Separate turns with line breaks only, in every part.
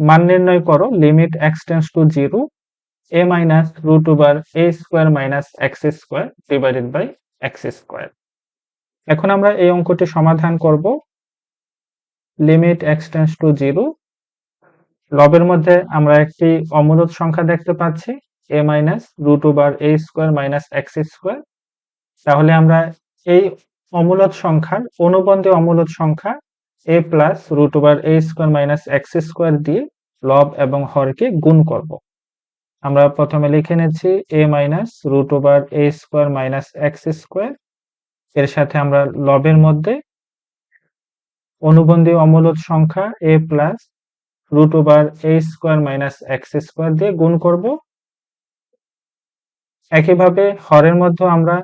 মান নির্ণয় করো limit x tends to 0 a minus root over a square minus x square divided by x square. এখন আমরা এই অঙ্কটি সমাধান করব। লিমিট এক্স টেন্ডস টু 0, লবের মধ্যে আমরা একটি অমূলদ সংখ্যা দেখতে পাচ্ছি a minus root over a square minus x square. তাহলে আমরা এই অমূলদ সংখ্যার অনুবন্ধী অমূলদ সংখ্যা a plus root over a square minus x square দিয়ে লব এবং হরকে গুণ করব। আমরা প্রথমে লিখে নিচ্ছি a minus root over a square minus x square, এর সাথে আমরা লবের মধ্যে অনুবন্ধী অমূলদ সংখ্যা a plus root over a square minus x square দিয়ে গুণ করব। একইভাবে হরের মধ্যে আমরা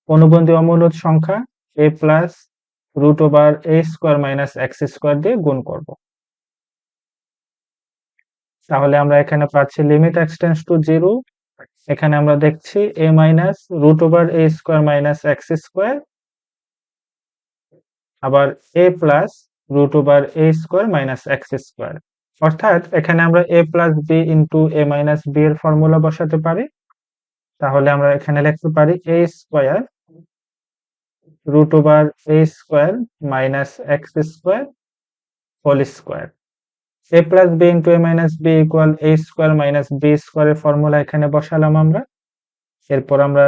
অনুবন্ধী অমূলদ সংখ্যা a plus root over a square minus x square দিয়ে গুণ করব। তাহলে আমরা এখানে পাচ্ছি লিমিট এক্স টেন্ডস টু 0, এখানে আমরা দেখছি a minus root over a square minus x square, আবার a plus root over a square minus x square. অর্থাৎ এখানে আমরা a plus b into a minus b এর ফর্মুলা বসাতে পারি। তাহলে আমরা এখানে লিখতে পারি a square root over a square minus x square whole square. a plus b into a minus b equal a square minus b স্কোয়ারের formula এখানে বসালাম আমরা। এরপর আমরা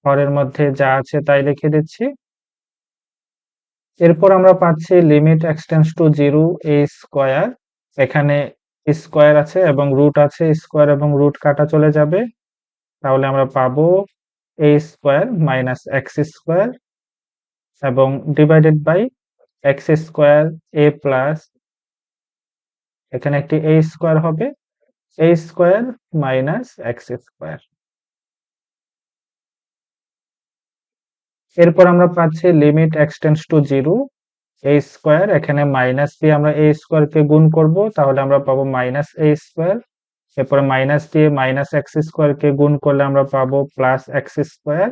হরের মধ্যে যা আছে তাই লিখে দিচ্ছি। এরপর আমরা পাচ্ছি limit x tends to 0 a square, এখানে স্কোয়ার আছে এবং রুট আছে, স্কোয়ার এবং রুট কাটা চলে যাবে। তাহলে আমরা পাবো a square minus x square এবং divided by x square a plus, এখানে একটি a স্কোয়ার হবে, a square minus x square. এরপর আমরা পাচ্ছি limit x tends to 0 a square, এখানে মাইনাস দিয়ে আমরা a স্কোয়ার কে গুণ করব, তাহলে আমরা পাবো মাইনাস a স্কোয়ার। এরপরে মাইনাস দিয়ে মাইনাস এক্স স্কোয়ার কে গুণ করলে আমরা পাবো plus x square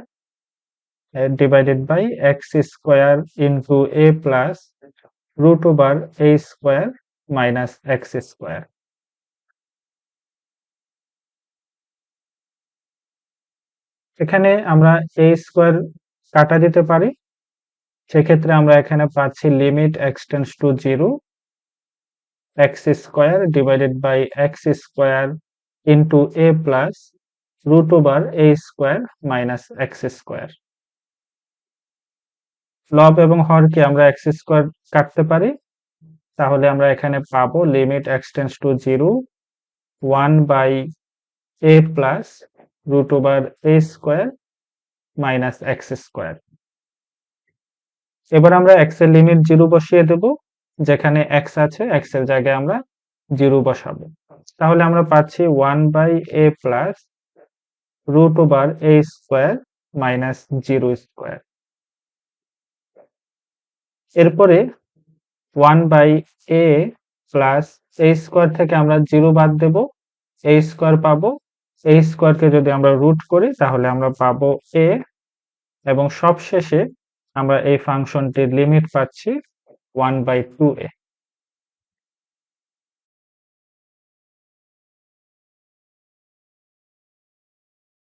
divided by x square into a plus root over a square minus x square. এখানে আমরা a স্কোয়ার কাটা দিতে পারি, সেক্ষেত্রে আমরা এখানে পাচ্ছি limit x tends to 0 x square divided by x square into a plus root over a square minus x square. লব এবং হরকে আমরা এক্স স্কোয়ার কাটতে পারি, তাহলে আমরা এখানে পাবো limit x tends to 0 1 by a plus root over a square minus x square. এবার আমরা এক্স এর লিমিট 0 বসিয়ে দেব, যেখানে এক্স আছে এক্স এর জায়গায় আমরা 0 বসাবো। তাহলে আমরা পাচ্ছি 1 by a plus root over a square minus 0 square. এরপরে 1 by a plus a square থেকে আমরা 0 বাদ দেব, a স্কোয়ার পাবো, a স্কোয়ারকে যদি আমরা রুট করি তাহলে আমরা পাবো a, এবং সবশেষে আমরা এই ফাংশনটির লিমিট পাচ্ছি 1/2a।